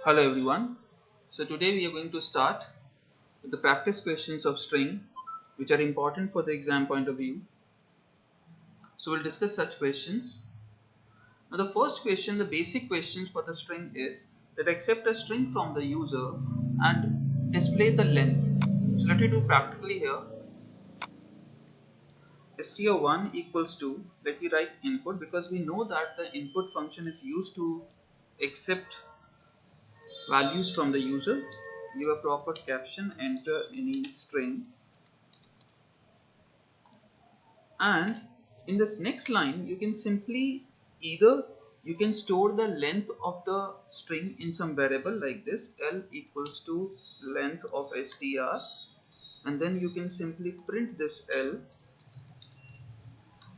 Hello everyone. So today we are going to start with the practice questions of string which are important for the exam point of view. So we'll discuss such questions. Now the first question, the basic questions for the string is that accept a string from the user and display the length. So let me do practically here. str1 equals to, let me write input because we know that the input function is used to accept values from the user. Give a proper caption, enter any string, and in this next line you can simply either you can store the length of the string in some variable like this, L equals to length of str, and then you can simply print this L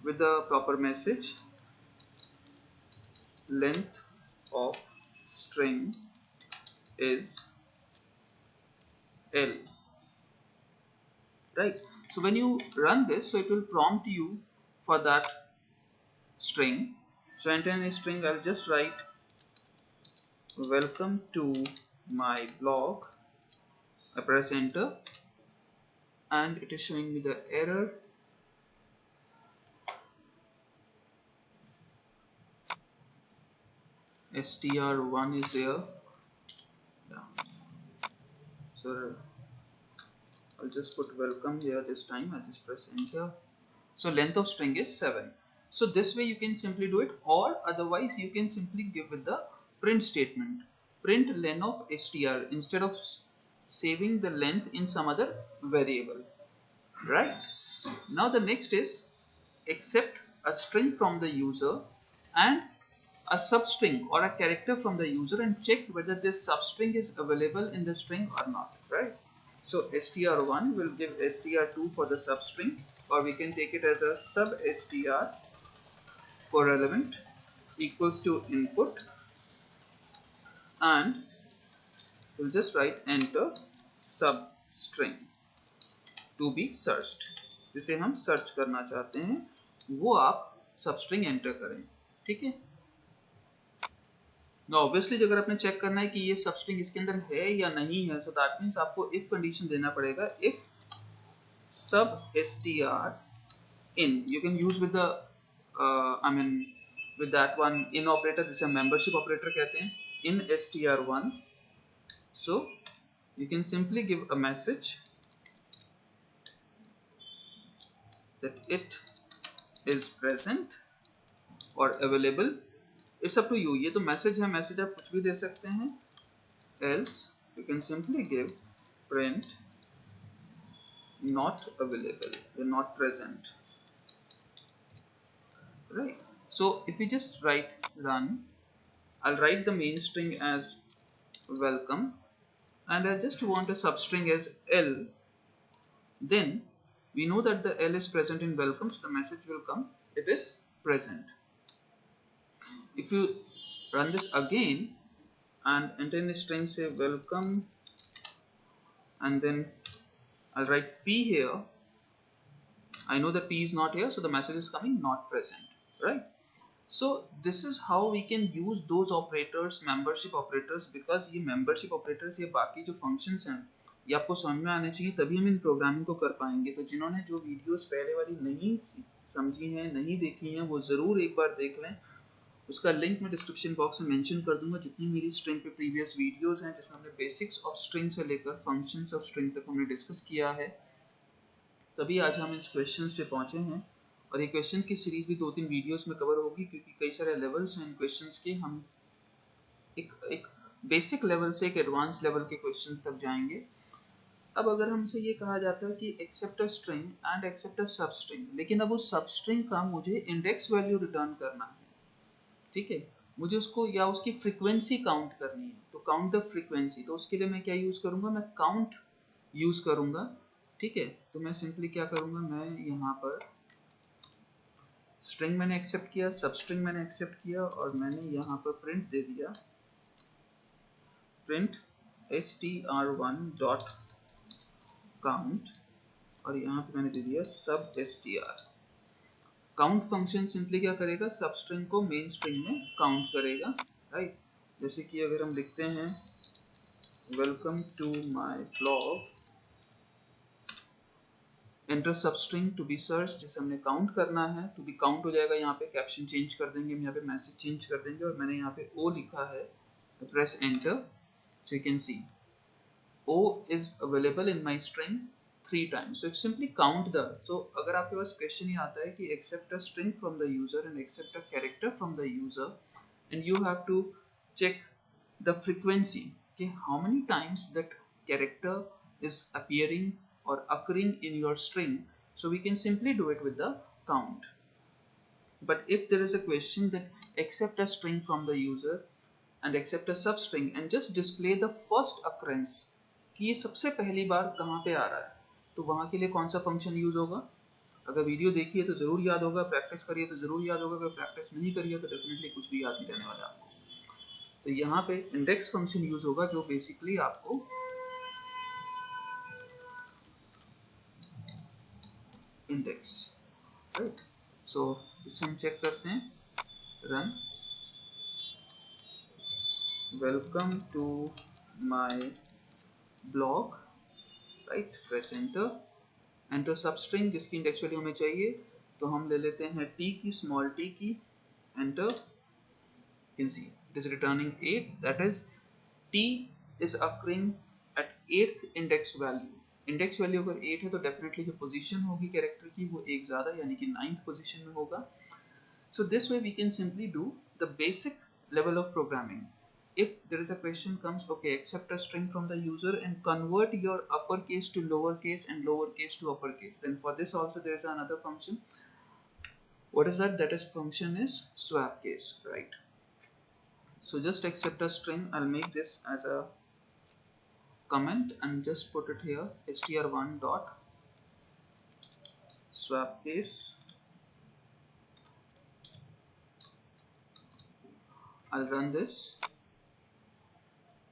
with the proper message, length of string is L, right? So when you run this, so it will prompt you for that string. So enter any string. I'll just write welcome to my blog. I press enter and it is showing me the error. str1 is there. Yeah. So I'll just put welcome here this time. I just press enter. So length of string is 7. So this way you can simply do it, or otherwise you can simply give with the print statement. Print len of str instead of saving the length in some other variable, right? Now the next is accept a string from the user and a substring or a character from the user and check whether this substring is available in the string or not, right? So str1 will give str2 for the substring, or we can take it as a sub str for relevant equals to input, and we'll just write enter substring to be searched. जिसे हम search करना चाहते हैं वो आप substring enter करें, ठीक है। ना ऑब्वियसली अगर आपने चेक करना है कि ये सबस्ट्रिंग इसके अंदर है या नहीं है, सो दैट मींस आपको इफ कंडीशन देना पड़ेगा, इफ सब str in, you can use with the with that one in operator, जिसे membership operator कहते हैं, in str1. So you can simply give a message that it is present or available. It's up to you. ये तो message है, message आप कुछ भी दे सकते हैं. Else you can simply give print not available, not present, right? So if we just write run, I'll write the main string as welcome and I just want a substring as L. Then we know that the L is present in welcome, so the message will come, it is present. If you run this again and enter in a string, say welcome, and then I'll write P here, I know that P is not here, so the message is coming not present, right? So this is how we can use those operators, membership operators, because ये membership operators, ये बाकी जो functions हैं, ये आपको समझ में आने चाहिए, तभी हम इन प्रोग्रामिंग को कर पाएंगे. तो जिन्होंने जो वीडियोस पहले वाली नहीं समझी हैं, नहीं देखी हैं, वो ज़रूर एक बार देख लें. उसका लिंक मैं डिस्क्रिप्शन बॉक्स में मेंशन कर दूंगा. जितनी मेरी स्ट्रिंग पे प्रीवियस वीडियोस हैं जिसमें हमने बेसिक्स ऑफ स्ट्रिंग से लेकर फंक्शंस ऑफ स्ट्रिंग तक हमने डिस्कस किया है, तभी आज हम इस क्वेश्चंस पे पहुंचे हैं. और ये क्वेश्चन की सीरीज भी 2-3 वीडियोस में कवर होगी, क्योंकि कई सारे लेवल्स हैं इन क्वेश्चंस के. हम एक बेसिक लेवल से एक एडवांस लेवल के क्वेश्चंस तक जाएंगे. अब अगर हमसे ये कहा जाता है कि accept a string and accept a substring, लेकिन अब उस सबस्ट्रिंग का मुझे इंडेक्स वैल्यू रिटर्न करना है, ठीक है, मुझे उसको या उसकी फ्रीक्वेंसी काउंट करनी है, तो काउंट द फ्रीक्वेंसी. तो उसके लिए मैं क्या यूज करूंगा, मैं काउंट यूज करूंगा, ठीक है. तो मैं सिंपली क्या करूंगा, मैं यहाँ पर स्ट्रिंग मैंने एक्सेप्ट किया, सबस्ट्रिंग मैंने एक्सेप्ट किया, और मैंने यहाँ पर प्रिंट दे दिया, प्रिंट str1 डॉट काउंट, और यहाँ पे मैंने दे दिया सब str. काउंट फंक्शन सिंपली क्या करेगा, सबस्ट्रिंग को मेन स्ट्रिंग में काउंट करेगा, राइट. जैसे कि अगर हम लिखते हैं welcome to my blog, enter substring to be search, जिसे हमने काउंट करना है, टू बी काउंट हो जाएगा, यहाँ पे कैप्शन चेंज कर देंगे, हम यहाँ पे मैसेज चेंज कर देंगे और मैंने यहाँ पे ओ लिखा है, press enter, so you can see O is available in my string 3 times, so it simply count the, so अगर आपके पास क्वेश्चन ही आता है कि accept a string from the user and accept a character from the user and you have to check the frequency, okay, how many times that character is appearing or occurring in your string, so we can simply do it with the count. But if there is a question that accept a string from the user and accept a substring and just display the first occurrence कि ये सबसे पहली बार कहाँ पे आ रहा है, तो वहाँ के लिए कौन सा फंक्शन यूज होगा? अगर वीडियो देखिए तो जरूर याद होगा, प्रैक्टिस करिए तो जरूर याद होगा, अगर प्रैक्टिस नहीं करिए तो डेफिनेटली कुछ भी याद नहीं रहने वाला आपको। तो यहाँ पे इंडेक्स फंक्शन यूज होगा जो बेसिकली आपको इंडेक्स, राइट। सो इसे हम चेक करते हैं, run welcome to my blog, right, press enter, enter substring जिसकी इंडेक्स वैल्यू हमें चाहिए, तो हम ले लेते हैं टी की, स्मॉल टी की, enter, you can see it is returning 8, that is t is occurring at 8th index value, index value अगर 8 है तो डेफिनेटली जो पोजीशन होगी कैरेक्टर की वो एक ज्यादा यानी कि 9th पोजीशन में होगा। So this way we can simply do the basic level of programming. if there is a question comes, okay, accept a string from the user and convert your uppercase to lowercase and lowercase to uppercase, then for this also there is another function. What is that? That is function is swap case, right? So just accept a string, I'll make this as a comment and just put it here, str1 dot swap case, I'll run this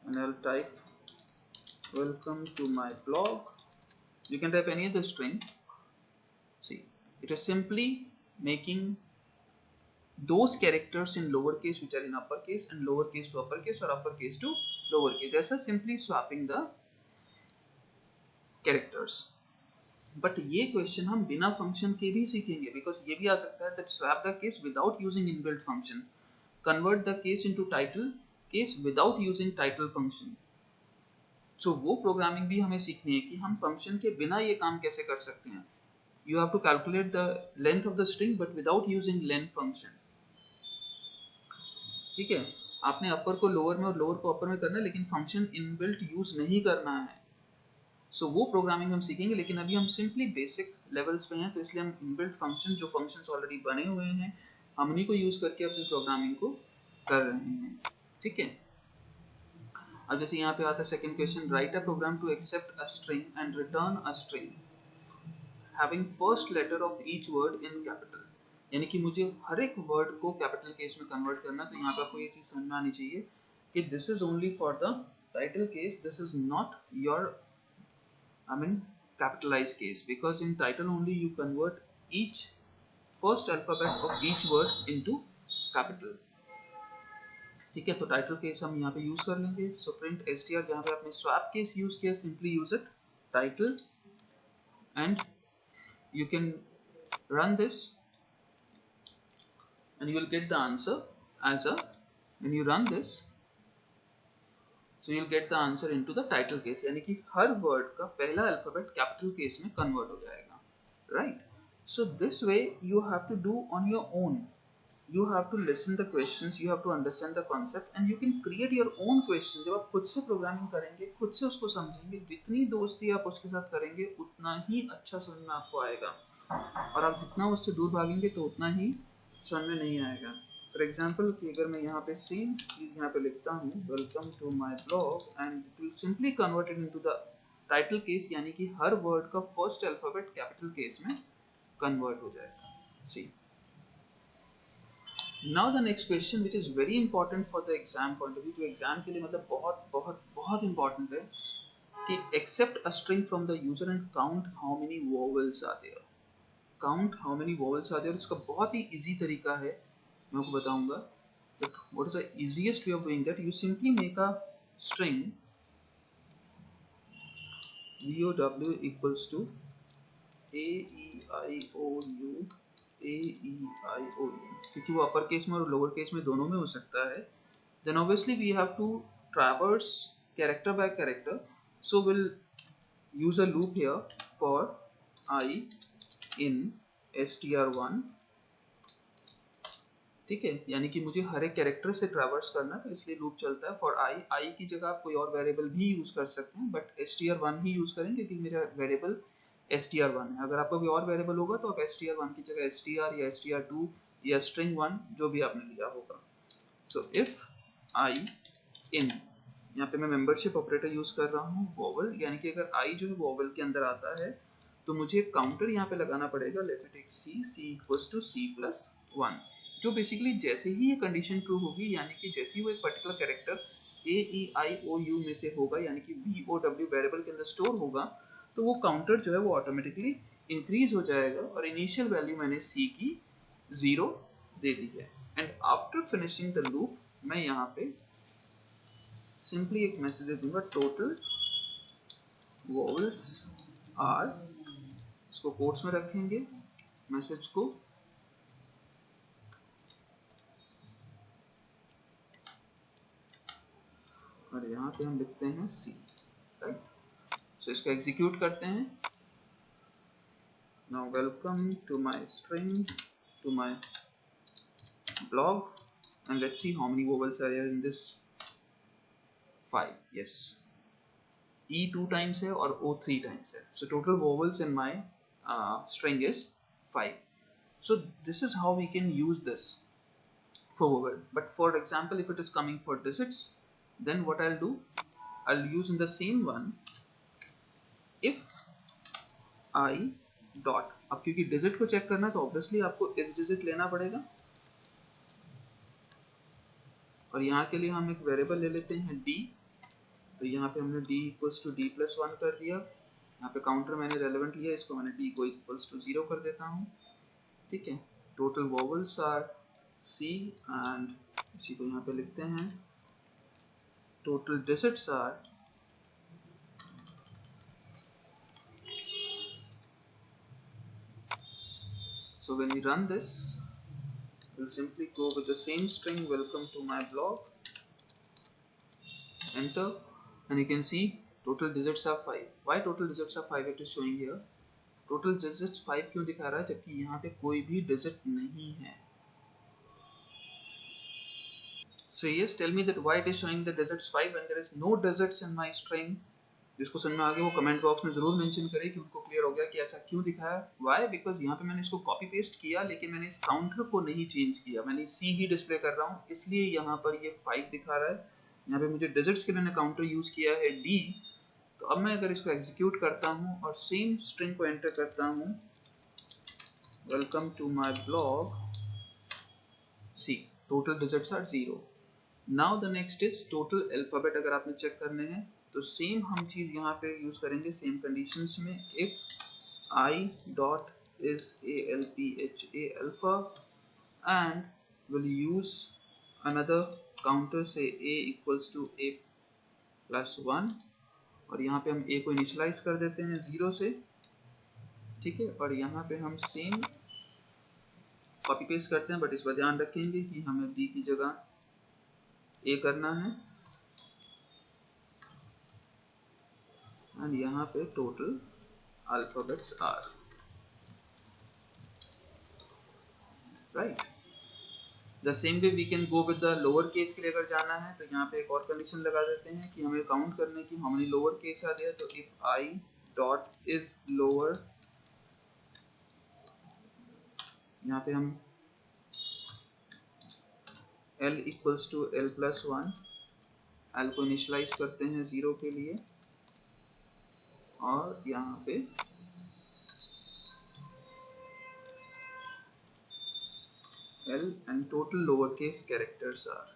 and I'll type welcome to my blog. You can type any other string. See, it is simply making those characters in lowercase which are in uppercase and lowercase to uppercase or uppercase to lowercase. That's a simply swapping the characters. But ये question हम बिना function के भी सीखेंगे, because ये भी आ सकता है that swap the case without using inbuilt function, convert the case into title case without using title function. So वो प्रोग्रामिंग भी हमें सीखनी है कि हम फंक्शन के बिना ये काम कैसे कर सकते हैं। You have to calculate the length of the string but without using len function, ठीक है। आपने अपर को लोअर में और लोअर को अपर में करना है, लेकिन फंक्शन इनबिल्ट यूज नहीं करना है। सो वो प्रोग्रामिंग हम सीखेंगे, लेकिन अभी हम सिंपली बेसिक लेवल्स पे हैं, तो इसलिए हम इनबिल्ट फंक्शन जो फंक्शंस ऑलरेडी बने हुए हैं हम उन्हीं को यूज करके अपनी प्रोग्रामिंग को कर रहे हैं, ठीक है। अब जैसे यहाँ पे आता है second question, right a program to accept a string and return a string having first letter of each word in capital, यानी कि मुझे हर एक वर्ड को कैपिटल केस में कन्वर्ट करना। तो यहाँ पे आपको ये चीज समझ में आनी चाहिए कि this is only for the title case, this is not your capitalized case, because in title only you convert each first alphabet of each word into capital, ठीक है। तो टाइटल केस हम यहाँ पे यूज कर लेंगे। सो प्रिंट str, जहाँ पे आपने स्वैप केस यूज किया, simply use it title and you can run this and you will get the answer as a, when you run this, so you'll get the answer into the title case, यानी कि हर word का पहला alphabet capital case में convert हो जाएगा, right. So this way you have to do on your own, you have to listen the questions, you have to understand the concept and you can create your own question। जब आप खुद से programming करेंगे, खुद से उसको समझेंगे, जितनी दोस्ती आप उसके साथ करेंगे उतना ही अच्छा समझ में आपको आएगा, और आप जितना उससे दूर भागेंगे तो उतना ही समझ में नहीं आएगा। फॉर एग्जाम्पल कि अगर मैं यहाँ पे सेम चीज यहाँ पे लिखता हूँ, welcome to my blog, and it will simply convert it into the title case, यानी कि हर वर्ड का फर्स्ट अल्फाबेट कैपिटल केस में कन्वर्ट हो जाएगा। See, now the next question which is very important for the exam point of view, जो exam के लिए मतलब बहुत बहुत बहुत इंपॉर्टेंट है, कि accept a string from the user and count how many vowels are there, count how many vowels are there. इसका बहुत ही इजी तरीका है, मैं आपको बताऊंगा। But what is the easiest way of doing that? You simply make a string VOW equals to AEIOU AEIOU, क्योंकि वो upper case में और लोअर केस में दोनों में हो सकता है. Then obviously we have to traverse character by character, so we'll use a loop here for I in str1. ठीक है, यानी कि मुझे हर एक कैरेक्टर से ट्रैवर्स करना है, तो इसलिए लूप चलता है. फॉर आई की जगह आप कोई और वेरिएबल भी यूज कर सकते हैं, बट str1 ही यूज करेंगे क्योंकि मेरा वेरिएबल str1 है. अगर आपका कोई और वेरिएबल होगा तो आप str1 की जगह str या str2 या string1 जो भी आपने लिया होगा. सो इफ आई इन, यहाँ पे मैं मेंबरशिप ऑपरेटर यूज कर रहा हूँ वोवल, यानी कि अगर आई जो है वोवल के अंदर आता है तो मुझे एक काउंटर यहाँ पे लगाना पड़ेगा. Let me take c equals to c+1, जो बेसिकली जैसे ही ये कंडीशन ट्रू होगी, यानी कि जैसे ही वो एक पर्टिकुलर कैरेक्टर AEIOU में से होगा, यानी कि VOW वेरिएबल के अंदर स्टोर होगा, तो वो काउंटर जो है वो ऑटोमेटिकली इंक्रीज हो जाएगा. और इनिशियल वैल्यू मैंने C की 0 दे दी है. And after finishing the loop मैं यहाँ पे सिंपली एक मैसेज दे दूंगा, टोटल वोवल्स आर, इसको कोट्स में रखेंगे मैसेज को, और यहाँ पे हम लिखते हैं C, राइट. सो इसको एग्जीक्यूट करते हैं. Now welcome to my string, to my blog, and let's see how many vowels are here in this. 5. Yes, E 2 times है और O 3 times है. So total vowels in my string is 5. So this is how we can use this for vowel. But for example, if it is coming for digits, then what I'll do, I'll use in the same one if I dot. अब क्योंकि digit को check करना है तो obviously आपको इस digit लेना पड़ेगा, और यहाँ के लिए हम एक वेरिएबल ले लेते हैं d. तो यहाँ पे हमने d इक्वल्स टू d+1 कर दिया. यहाँ पे काउंटर मैंने रेलेवेंट लिया, इसको मैंने d को इक्वल्स टू 0 कर देता हूँ. ठीक है, total vowels are C, and इसी को यहाँ पे लिखते हैं total digits are so when we run this, we'll simply go with the same string, welcome to my blog, enter, and you can see total digits are 5. Why total digits are 5 it is showing here. Total digits 5 क्यों दिखा रहा है जबकि यहाँ पे कोई भी digit नहीं है. So yes, tell me that why it is showing the digits 5 when there is no digits in my string. जिसको समझ में आ गया वो कमेंट बॉक्स में जरूर मेंशन करे कि उनको क्लियर हो गया कि ऐसा क्यों दिखा है. वाई, बिकॉज यहाँ पे मैंने इसको कॉपी पेस्ट किया लेकिन मैंने इस काउंटर को नहीं चेंज किया, मैंने C ही डिस्प्ले कर रहा हूँ, इसलिए यहाँ पर ये 5 दिखा रहा है. यहाँ पे मुझे डिजिट्स के लिए काउंटर यूज किया है D. तो अब मैं अगर इसको एग्जीक्यूट करता हूँ और सेम स्ट्रिंग को एंटर करता हूँ, welcome to my blog C, total digits are 0. Now the next is total alphabet. अगर आपने चेक करने हैं तो सेम हम चीज यहाँ पे यूज करेंगे सेम कंडीशंस में. If I dot is ALPHA alpha and will use another counter से A इक्वल्स टू A+1, और यहाँ पे हम A को इनिशियलाइज कर देते हैं 0 से. ठीक है, और यहाँ पे हम सेम कॉपी पेस्ट करते हैं, बट इस पर ध्यान रखेंगे कि हमें B की जगह A करना है, एंड यहाँ पे total alphabets are, right. The same way we can go with the lower case के लिए अगर जाना है तो यहाँ पे एक और कंडीशन लगा देते हैं कि हमें काउंट करने की हाउ मेनी लोअर केस आ दिया. तो if I dot is lower, यहाँ पे हम L equals to L+1, L को इनिशियलाइज करते हैं 0 के लिए, और यहाँ पे L and total lowercase characters are.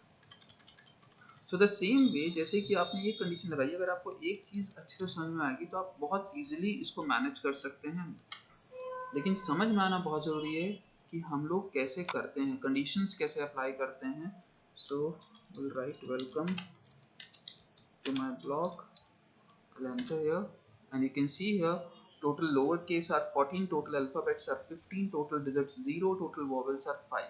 So the same way, जैसे कि आपने ये कंडीशन लगाई, अगर आपको एक चीज अच्छे से समझ में आएगी तो आप बहुत इजीली इसको मैनेज कर सकते हैं. लेकिन समझ में आना बहुत जरूरी है कि हम लोग कैसे करते हैं, कंडीशंस कैसे अप्लाई करते हैं. So we'll write welcome to my blog, I'll enter here, and you can see here total lowercase are 14, total alphabets are 15, total digits 0, total vowels are 5.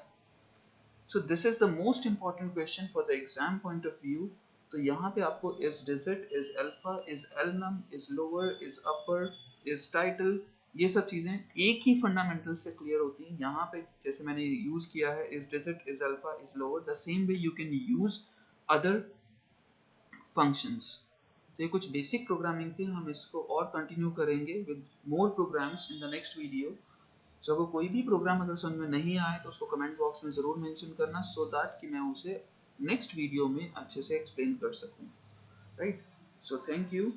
So this is the most important question for the exam point of view. तो यहाँ पे आपको is digit, is alpha, is elnum, is lower, is upper, is title, ये सब चीजें एक ही fundamental से clear होती हैं. यहाँ पे जैसे मैंने यूज किया है is digit, is alpha, is lower, the same way you can use other functions. तो ये कुछ बेसिक प्रोग्रामिंग थी, हम इसको और कंटिन्यू करेंगे with more programs in the next video. तो अगर कोई भी प्रोग्राम अगर समझ में नहीं आए तो उसको कमेंट बॉक्स में ज़रूर मेंशन करना, सो दैट कि मैं उसे नेक्स्ट वीडियो में अच्छे से एक्सप्लेन कर सकूं. Right, so thank you.